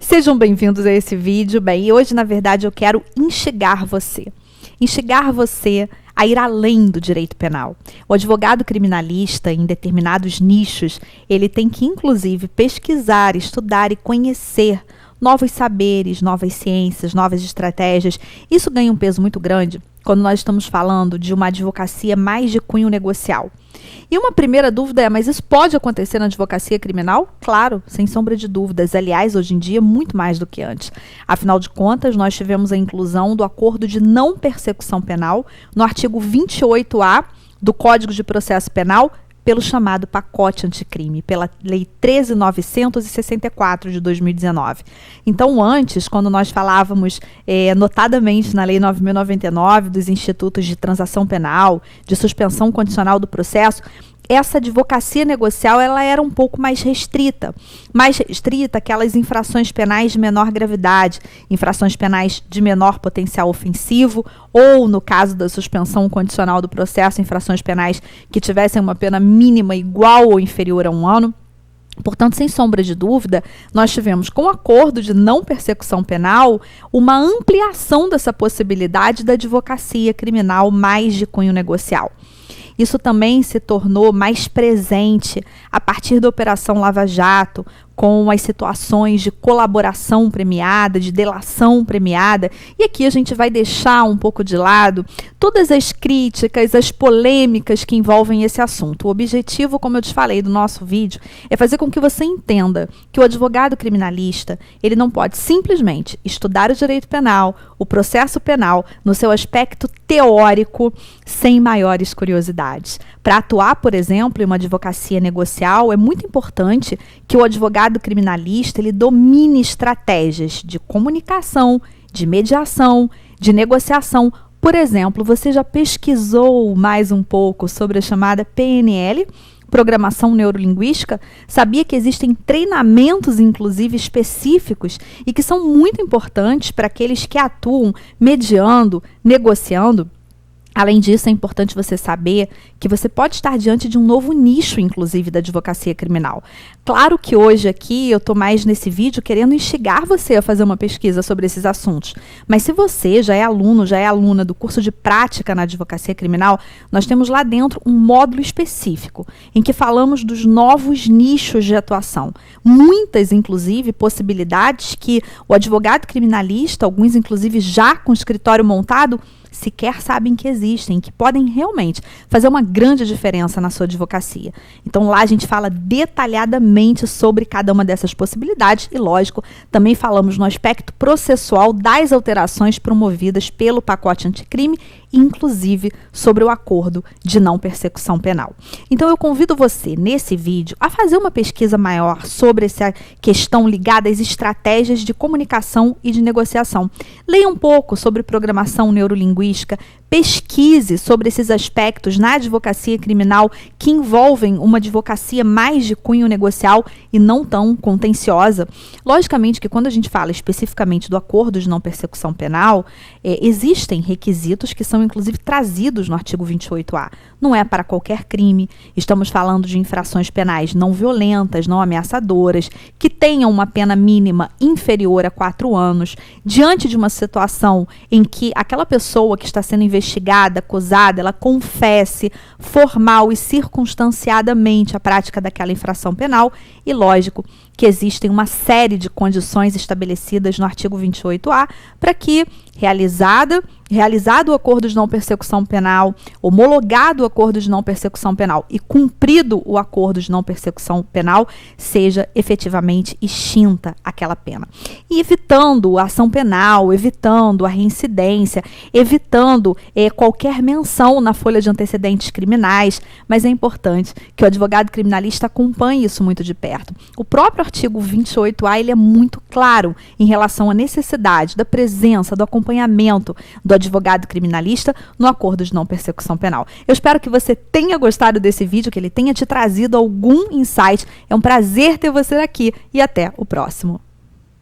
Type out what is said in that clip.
Sejam bem-vindos a esse vídeo. Bem, e hoje, na verdade, eu quero instigar você a ir além do direito penal. O advogado criminalista, em determinados nichos, ele tem que, inclusive, pesquisar, estudar e conhecer novos saberes, novas ciências, novas estratégias. Isso ganha um peso muito grande quando nós estamos falando de uma advocacia mais de cunho negocial. E uma primeira dúvida é, mas isso pode acontecer na advocacia criminal? Claro, sem sombra de dúvidas. Aliás, hoje em dia, muito mais do que antes. Afinal de contas, nós tivemos a inclusão do acordo de não persecução penal no artigo 28A do Código de Processo Penal, pelo chamado pacote anticrime, pela Lei 13.964 de 2019. Então, antes, quando nós falávamos notadamente na Lei 9.099 dos institutos de transação penal, de suspensão condicional do processo, essa advocacia negocial ela era um pouco mais restrita aquelas infrações penais de menor gravidade, infrações penais de menor potencial ofensivo, ou, no caso da suspensão condicional do processo, infrações penais que tivessem uma pena mínima igual ou inferior a 1 ano. Portanto, sem sombra de dúvida, nós tivemos, com o acordo de não persecução penal, uma ampliação dessa possibilidade da advocacia criminal mais de cunho negocial. Isso também se tornou mais presente a partir da Operação Lava Jato, com as situações de colaboração premiada, de delação premiada. E aqui a gente vai deixar um pouco de lado todas as críticas, as polêmicas que envolvem esse assunto. O objetivo, como eu te falei do nosso vídeo, é fazer com que você entenda que o advogado criminalista, ele não pode simplesmente estudar o direito penal, o processo penal, no seu aspecto teórico, sem maiores curiosidades. Para atuar, por exemplo, em uma advocacia negocial, é muito importante que o advogado criminalista ele domine estratégias de comunicação, de mediação, de negociação. Por exemplo, você já pesquisou mais um pouco sobre a chamada PNL, Programação Neurolinguística? Sabia que existem treinamentos, inclusive, específicos e que são muito importantes para aqueles que atuam mediando, negociando? Além disso, é importante você saber que você pode estar diante de um novo nicho, inclusive, da advocacia criminal. Claro que hoje aqui eu estou mais nesse vídeo querendo instigar você a fazer uma pesquisa sobre esses assuntos. Mas se você já é aluno, já é aluna do curso de prática na advocacia criminal, nós temos lá dentro um módulo específico em que falamos dos novos nichos de atuação. Muitas, inclusive, possibilidades que o advogado criminalista, alguns inclusive já com escritório montado, sequer sabem que existem, que podem realmente fazer uma grande diferença na sua advocacia. Então lá a gente fala detalhadamente sobre cada uma dessas possibilidades e, lógico, também falamos no aspecto processual das alterações promovidas pelo pacote anticrime, inclusive sobre o acordo de não persecução penal. Então eu convido você, nesse vídeo, a fazer uma pesquisa maior sobre essa questão ligada às estratégias de comunicação e de negociação. Leia um pouco sobre programação neurolinguística, pesquise sobre esses aspectos na advocacia criminal que envolvem uma advocacia mais de cunho negocial e não tão contenciosa. Logicamente que quando a gente fala especificamente do acordo de não persecução penal, existem requisitos que são inclusive trazidos no artigo 28A. Não é para qualquer crime, estamos falando de infrações penais não violentas, não ameaçadoras, que tenham uma pena mínima inferior a 4 anos, diante de uma situação em que aquela pessoa que está sendo investigada, acusada, ela confesse formal e circunstanciadamente a prática daquela infração penal e, lógico, que existem uma série de condições estabelecidas no artigo 28A para que, realizado o acordo de não persecução penal, homologado o acordo de não persecução penal e cumprido o acordo de não persecução penal, seja efetivamente extinta aquela pena. E evitando a ação penal, evitando a reincidência, evitando qualquer menção na folha de antecedentes criminais, mas é importante que o advogado criminalista acompanhe isso muito de perto. O próprio artigo 28A ele é muito claro em relação à necessidade da presença, do acompanhamento do advogado criminalista no acordo de não persecução penal. Eu espero que você tenha gostado desse vídeo, que ele tenha te trazido algum insight. É um prazer ter você aqui e até o próximo.